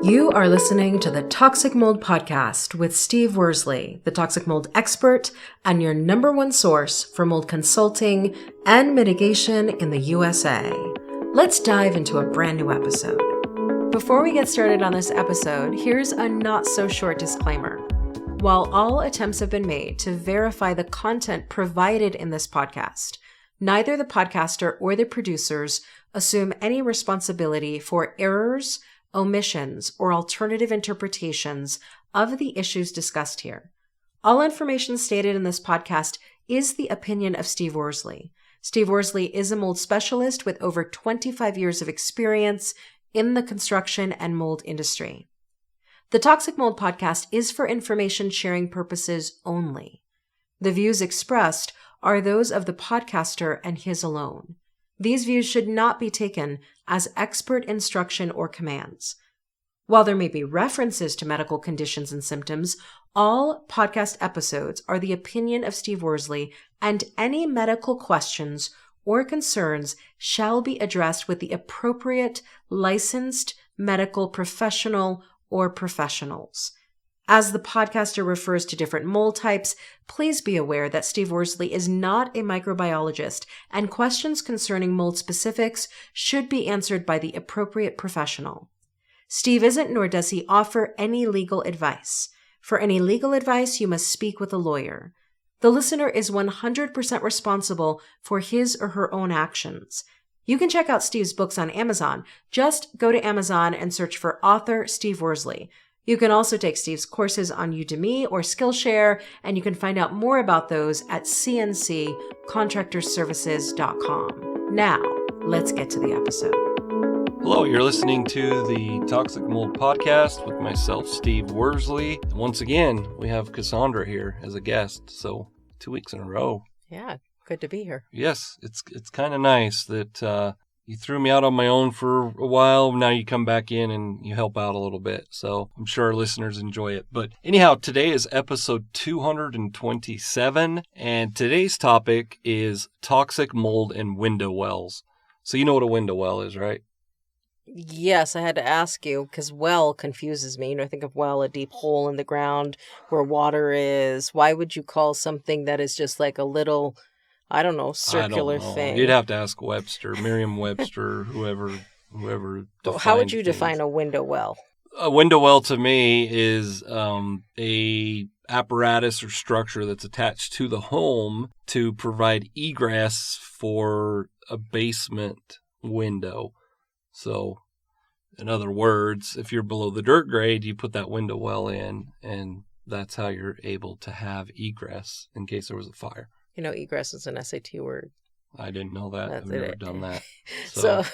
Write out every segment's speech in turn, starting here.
You are listening to the Toxic Mold Podcast with Steve Worsley, the toxic mold expert and your number one source for mold consulting and mitigation in the USA. Let's dive into a brand new episode. Before we get started on this episode, here's a not so short disclaimer. While all attempts have been made to verify the content provided in this podcast, neither the podcaster or the producers assume any responsibility for errors, omissions, or alternative interpretations of the issues discussed here. All information stated in this podcast is the opinion of Steve Worsley. Steve Worsley is a mold specialist with over 25 years of experience in the construction and mold industry. The Toxic Mold Podcast is for information sharing purposes only. The views expressed are those of the podcaster and his alone. These views should not be taken as expert instruction or commands. While there may be references to medical conditions and symptoms, all podcast episodes are the opinion of Steve Worsley, and any medical questions or concerns shall be addressed with the appropriate licensed medical professional or professionals. As the podcaster refers to different mold types, please be aware that Steve Worsley is not a microbiologist, and questions concerning mold specifics should be answered by the appropriate professional. Steve isn't, nor does he offer any legal advice. For any legal advice, you must speak with a lawyer. The listener is 100% responsible for his or her own actions. You can check out Steve's books on Amazon. Just go to Amazon and search for author Steve Worsley. You can also take Steve's courses on Udemy or Skillshare, and you can find out more about those at cnccontractorservices.com. Now, let's get to the episode. Hello, you're listening to the Toxic Mold Podcast with myself, Steve Worsley. Once again, we have Cassandra here as a guest, so 2 weeks in a row. Yeah, good to be here. Yes, it's kind of nice that you threw me out on my own for a while. Now you come back in and you help out a little bit. So I'm sure our listeners enjoy it. But anyhow, today is episode 227. And today's topic is toxic mold and window wells. So you know what a window well is, right? Yes, I had to ask you because well confuses me. I think of well, a deep hole in the ground where water is. Why would you call something that is just like a little, I don't know, circular thing? You'd have to ask Webster, Merriam-Webster, whoever How would you things. define a window well? A window well to me is a apparatus or structure that's attached to the home to provide egress for a basement window. So, in other words, if you're below the dirt grade, you put that window well in, and that's how you're able to have egress in case there was a fire. You know, egress is an SAT word. I didn't know that. I've never done that. So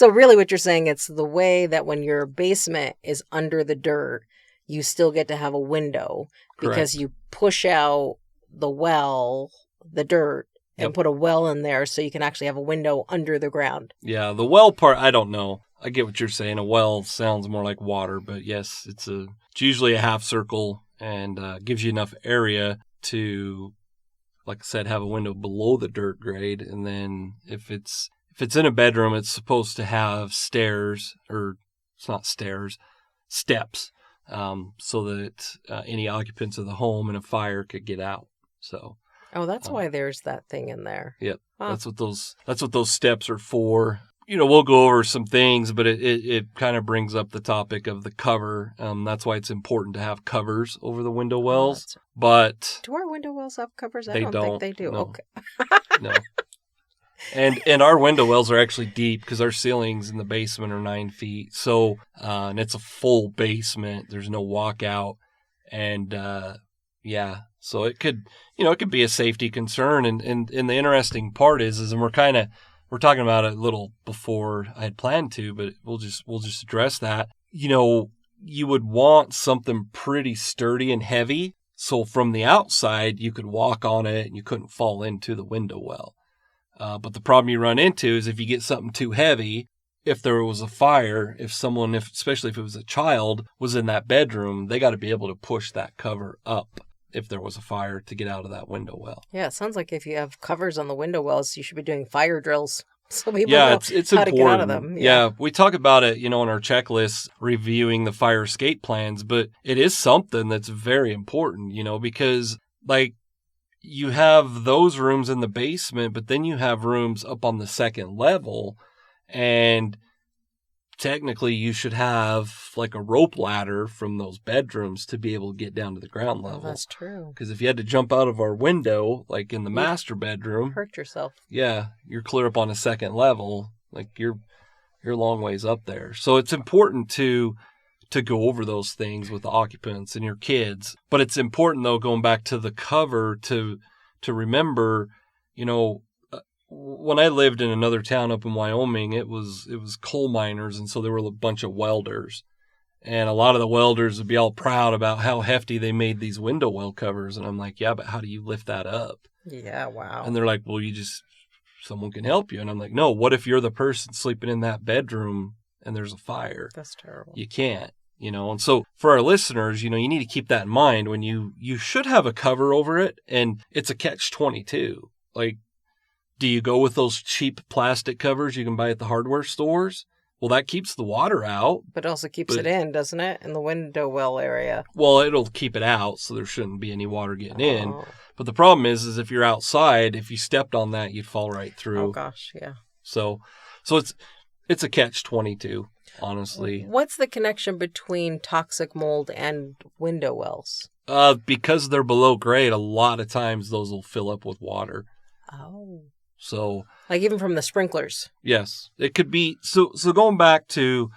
really what you're saying, it's the way that when your basement is under the dirt, you still get to have a window because you push out the well, the dirt, and put a well in there so you can actually have a window under the ground. Yeah, the well part, I don't know. I get what you're saying. A well sounds more like water, but yes, it's usually a half circle and gives you enough area to, like I said, have a window below the dirt grade. And then if it's in a bedroom, it's supposed to have stairs, or it's not stairs, steps, so that any occupants of the home in a fire could get out. So. Oh, that's why there's that thing in there. Yep. Huh. That's what those steps are for. You know, we'll go over some things, but it kind of brings up the topic of the cover. That's why it's important to have covers over the window wells. But do our window wells have covers? I don't think they do. No. Okay. No. And our window wells are actually deep because our ceilings in the basement are 9 feet. So, and it's a full basement. There's no walkout. And, so it could be a safety concern. And the interesting part is we're talking about it a little before I had planned to, but we'll just address that. You know, you would want something pretty sturdy and heavy. So from the outside, you could walk on it and you couldn't fall into the window well. But the problem you run into is if you get something too heavy, if there was a fire, especially if it was a child, was in that bedroom, they got to be able to push that cover up if there was a fire to get out of that window well. Yeah, it sounds like if you have covers on the window wells, you should be doing fire drills. So people Yeah, know it's how important. to get out of them. Yeah, we talk about it, in our checklist, reviewing the fire escape plans, but it is something that's very important, because like you have those rooms in the basement, but then you have rooms up on the second level, and technically you should have like a rope ladder from those bedrooms to be able to get down to the ground level. Oh, that's true. Because if you had to jump out of our window, like in the master bedroom, Hurt yourself. yeah, you're clear up on a second level. Like you're a long ways up there. So it's important to go over those things with the occupants and your kids. But it's important though, going back to the cover, to remember, when I lived in another town up in Wyoming, it was coal miners, and so there were a bunch of welders. And a lot of the welders would be all proud about how hefty they made these window well covers. And I'm like, yeah, but how do you lift that up? Yeah, wow. And they're like, well, someone can help you. And I'm like, no, what if you're the person sleeping in that bedroom and there's a fire? That's terrible. You can't, And so for our listeners, you need to keep that in mind when you should have a cover over it. And it's a catch-22. Like, do you go with those cheap plastic covers you can buy at the hardware stores? Well, that keeps the water out. But also keeps it in, doesn't it? In the window well area. Well, it'll keep it out, so there shouldn't be any water getting in. But the problem is if you're outside, if you stepped on that, you'd fall right through. Oh, gosh, yeah. So it's a catch-22, honestly. What's the connection between toxic mold and window wells? Because they're below grade, a lot of times those will fill up with water. Oh. So, like even from the sprinklers. Yes, it could be. So going back to,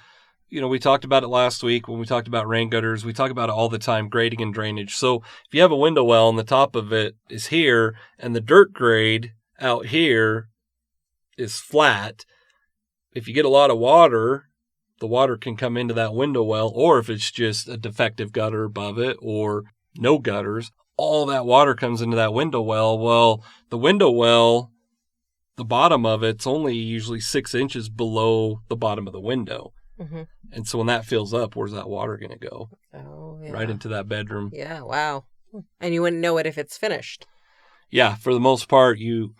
we talked about it last week when we talked about rain gutters. We talk about it all the time, grading and drainage. So if you have a window well and the top of it is here and the dirt grade out here is flat, if you get a lot of water, the water can come into that window well, or if it's just a defective gutter above it or no gutters, all that water comes into that window well. Well, the window well, the bottom of it's only usually 6 inches below the bottom of the window. Mm-hmm. And so when that fills up, where's that water going to go? Oh, yeah. Right into that bedroom. Yeah, wow. And you wouldn't know it if it's finished. Yeah, for the most part, you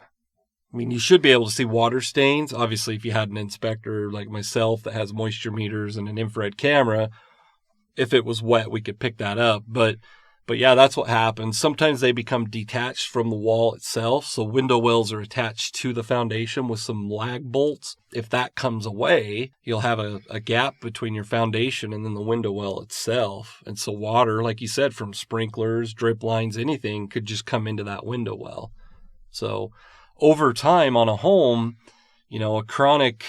should be able to see water stains. Obviously, if you had an inspector like myself that has moisture meters and an infrared camera, if it was wet, we could pick that up. But yeah, that's what happens. Sometimes they become detached from the wall itself. So window wells are attached to the foundation with some lag bolts. If that comes away, you'll have a gap between your foundation and then the window well itself. And so water, like you said, from sprinklers, drip lines, anything could just come into that window well. So over time on a home, a chronic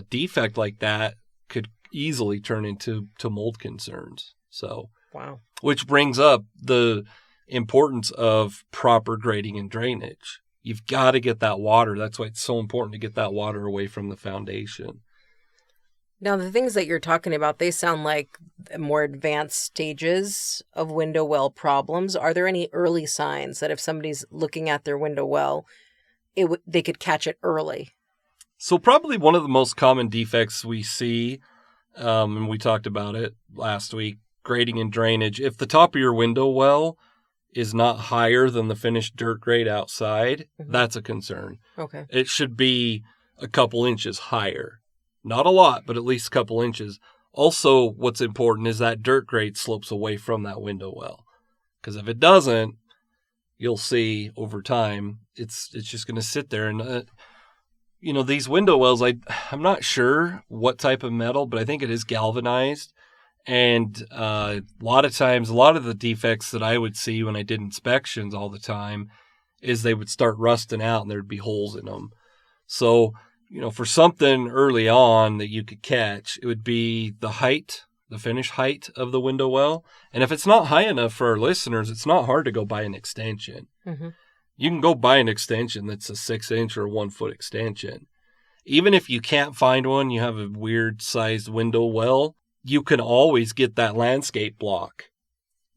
defect like that could easily turn into mold concerns. So. Wow. Which brings up the importance of proper grading and drainage. You've got to get that water. That's why it's so important to get that water away from the foundation. Now, the things that you're talking about, they sound like more advanced stages of window well problems. Are there any early signs that if somebody's looking at their window well, they could catch it early? So probably one of the most common defects we see, and we talked about it last week, grading and drainage. If the top of your window well is not higher than the finished dirt grade outside, that's a concern. Okay. It should be a couple inches higher. Not a lot, but at least a couple inches. Also, what's important is that dirt grade slopes away from that window well. Because if it doesn't, you'll see over time, it's just going to sit there. And, these window wells, I'm not sure what type of metal, but I think it is galvanized. And a lot of times, a lot of the defects that I would see when I did inspections all the time is they would start rusting out and there'd be holes in them. So, for something early on that you could catch, it would be the height, the finish height of the window well. And if it's not high enough for our listeners, it's not hard to go buy an extension. Mm-hmm. You can go buy an extension that's a 6-inch or 1-foot extension. Even if you can't find one, you have a weird sized window well, you can always get that landscape block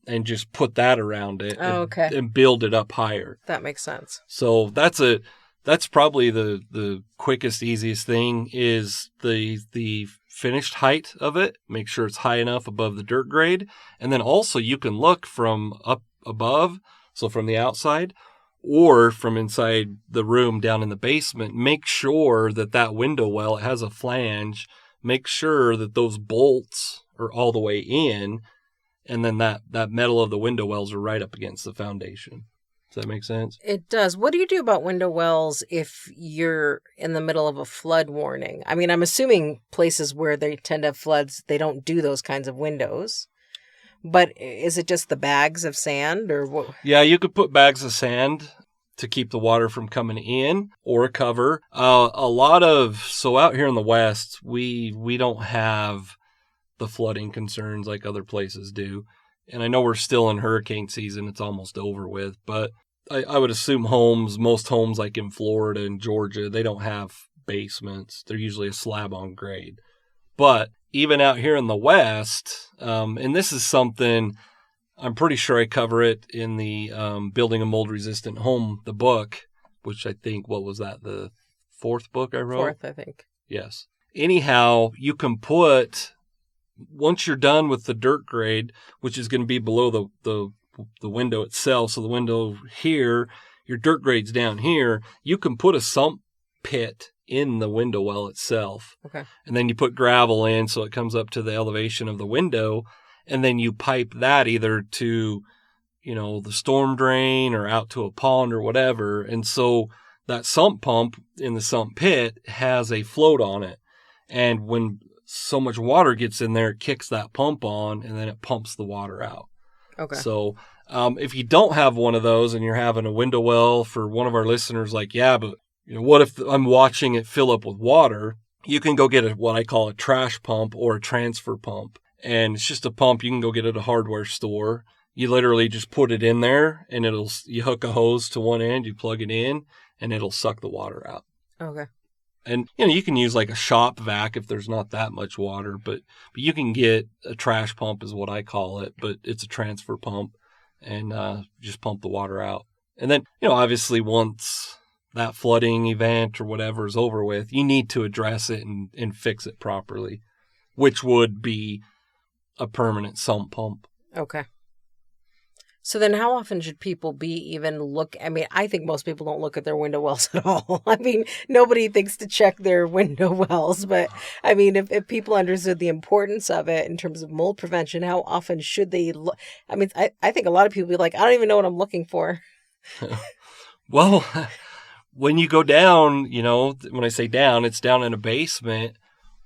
and just put that around it and build it up higher. That makes sense. So that's probably the quickest, easiest thing is the finished height of it. Make sure it's high enough above the dirt grade. And then also you can look from up above, so from the outside, or from inside the room down in the basement, make sure that that window well, it has a flange, make sure that those bolts are all the way in, and then that metal of the window wells are right up against the foundation. Does that make sense? It does. What do you do about window wells if you're in the middle of a flood warning? I mean, I'm assuming places where they tend to have floods, they don't do those kinds of windows. But is it just the bags of sand or what? Yeah, you could put bags of sand to keep the water from coming in, or a cover. So out here in the West, we don't have the flooding concerns like other places do. And I know we're still in hurricane season. It's almost over with. But I would assume most homes like in Florida and Georgia, they don't have basements. They're usually a slab on grade. But even out here in the West, and this is something, I'm pretty sure I cover it in the Building a Mold-Resistant Home, the book, which I think, what was that, the 4th book I wrote? 4th, I think. Yes. Anyhow, you can put... Once you're done with the dirt grade, which is going to be below the window itself, so the window here, your dirt grade's down here, you can put a sump pit in the window well itself. Okay. And then you put gravel in so it comes up to the elevation of the window, and then you pipe that either to, the storm drain or out to a pond or whatever. And so that sump pump in the sump pit has a float on it. And when so much water gets in there, it kicks that pump on, and then it pumps the water out. Okay. So if you don't have one of those and you're having a window well, for one of our listeners, like, yeah, but what if I'm watching it fill up with water? You can go get what I call a trash pump or a transfer pump. And it's just a pump you can go get at a hardware store. You literally just put it in there, and you hook a hose to one end, you plug it in, and it'll suck the water out. Okay. And, you can use like a shop vac if there's not that much water, but you can get a trash pump is what I call it, but it's a transfer pump, and just pump the water out. And then, obviously once that flooding event or whatever is over with, you need to address it and fix it properly, which would be a permanent sump pump. Okay. So then how often should people I think most people don't look at their window wells at all. I mean, nobody thinks to check their window wells, but I mean, if people understood the importance of it in terms of mold prevention, how often should they look? I mean, I think a lot of people be like, I don't even know what I'm looking for. Well, when you go down, when I say down, it's down in a basement.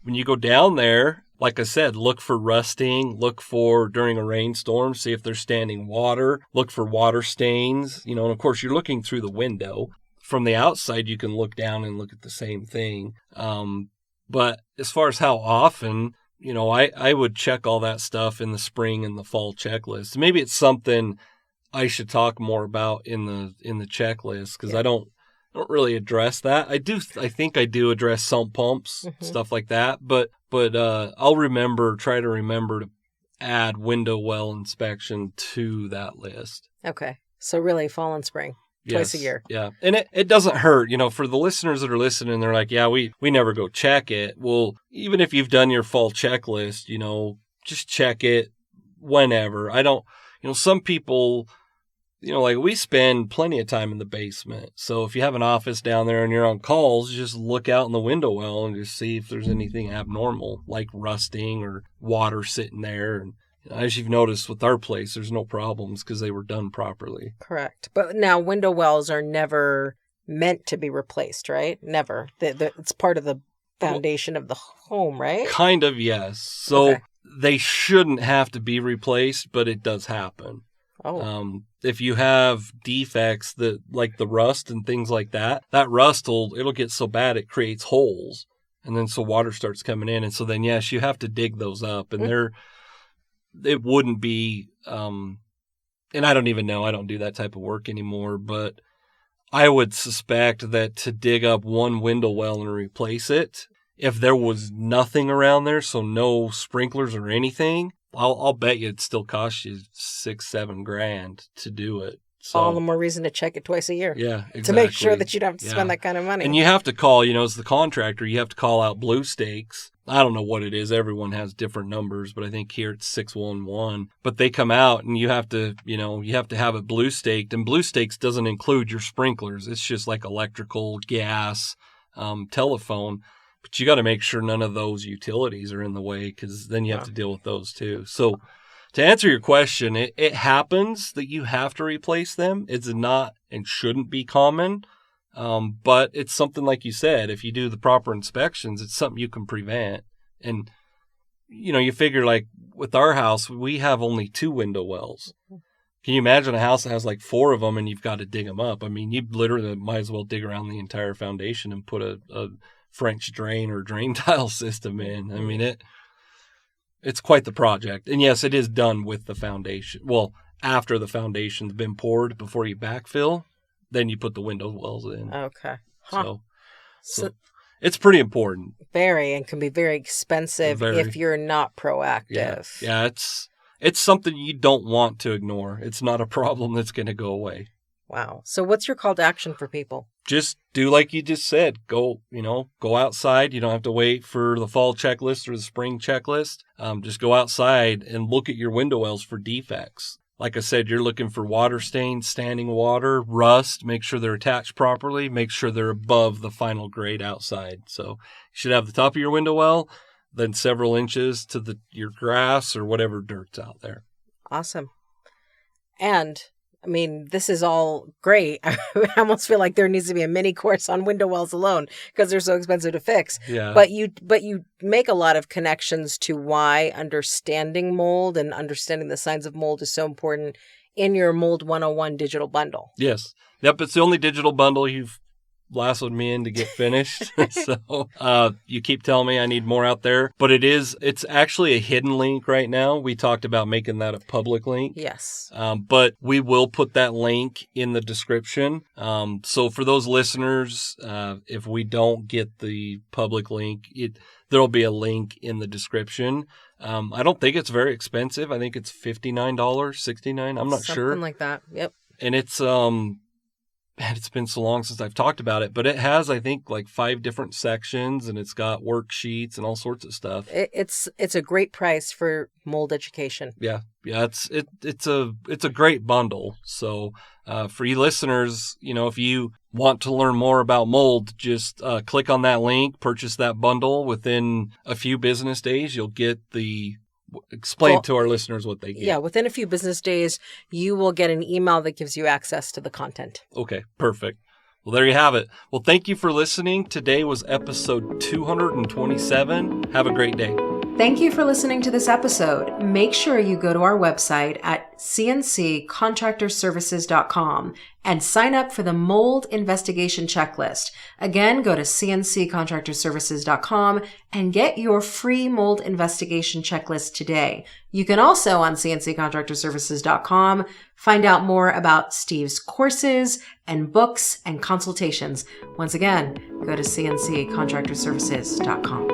When you go down there, like I said, look for rusting, look for during a rainstorm, see if there's standing water, look for water stains, and of course you're looking through the window. From the outside, you can look down and look at the same thing. But as far as how often, I would check all that stuff in the spring and the fall checklist. Maybe it's something I should talk more about in the checklist, because I don't really address that. I think I do address sump pumps, stuff like that, but I'll try to remember to add window well inspection to that list. Okay. So really fall and spring, twice a year. Yeah. And it doesn't hurt, for the listeners that are listening, they're like, yeah, we never go check it. Well, even if you've done your fall checklist, just check it whenever. Some people, like we spend plenty of time in the basement. So if you have an office down there and you're on calls, just look out in the window well and just see if there's anything abnormal, like rusting or water sitting there. And as you've noticed with our place, there's no problems because they were done properly. Correct. But now window wells are never meant to be replaced, right? Never. It's part of the foundation of the home, right? Kind of, yes. So They shouldn't have to be replaced, but it does happen. Oh. If you have defects that like the rust and things like that rust it'll get so bad it creates holes, and then so water starts coming in, and so then yes, you have to dig those up, and it wouldn't be and I don't even know, I don't do that type of work anymore, but I would suspect that to dig up one window well and replace it, if there was nothing around there, so no sprinklers or anything, I'll bet you it'd still cost you $6,000-7,000 to do it. So, all the more reason to check it twice a year. Yeah, exactly. To make sure that you don't have to spend that kind of money. And you have to call, as the contractor, you have to call out blue stakes I don't know what it is. Everyone has different numbers, but I think here it's 611. But they come out and you have to have it blue staked. And blue stakes doesn't include your sprinklers. It's just like electrical, gas, telephone. But you got to make sure none of those utilities are in the way, because then you have to deal with those too. So to answer your question, it happens that you have to replace them. It's not and shouldn't be common. But it's something, like you said, if you do the proper inspections, it's something you can prevent. And, you figure, like with our house, we have only 2 window wells. Can you imagine a house that has like 4 of them and you've got to dig them up? I mean, you literally might as well dig around the entire foundation and put a French drain or drain tile system in. I mean, it's quite the project. And yes, it is done with the foundation. Well, after the foundation's been poured, before you backfill, then you put the window wells in. Okay. Huh. So it's pretty important. Very, and can be very expensive if you're not proactive. Yeah, it's something you don't want to ignore. It's not a problem that's going to go away. Wow. So what's your call to action for people? Just do like you just said. Go outside. You don't have to wait for the fall checklist or the spring checklist. Just go outside and look at your window wells for defects. Like I said, you're looking for water stains, standing water, rust. Make sure they're attached properly. Make sure they're above the final grade outside. So you should have the top of your window well, then several inches to your grass or whatever dirt's out there. Awesome. And I mean, this is all great. I almost feel like there needs to be a mini course on window wells alone because they're so expensive to fix. Yeah. But you make a lot of connections to why understanding mold and understanding the signs of mold is so important in your Mold 101 digital bundle. Yes. Yep. It's the only digital bundle you've lassoed me in to get finished. So you keep telling me I need more out there, but it's actually a hidden link right now. We talked about making that a public link. Yes. But we will put that link in the description. So for those listeners, if we don't get the public link, there'll be a link in the description. I don't think it's very expensive. I think it's $59, $69. I'm not sure. Something like that. Yep. And it's been so long since I've talked about it, but it has, I think, like 5 different sections, and it's got worksheets and all sorts of stuff. It's a great price for mold education. Yeah, it's a great bundle. So for you listeners, if you want to learn more about mold, just click on that link, purchase that bundle. Within a few business days, you'll get explain to our listeners what they get. Yeah, within a few business days, you will get an email that gives you access to the content. Okay, perfect. Well, there you have it. Well, thank you for listening. Today was episode 227. Have a great day. Thank you for listening to this episode. Make sure you go to our website at cnccontractorservices.com and sign up for the mold investigation checklist. Again, go to cnccontractorservices.com and get your free mold investigation checklist today. You can also, on cnccontractorservices.com, find out more about Steve's courses and books and consultations. Once again, go to cnccontractorservices.com.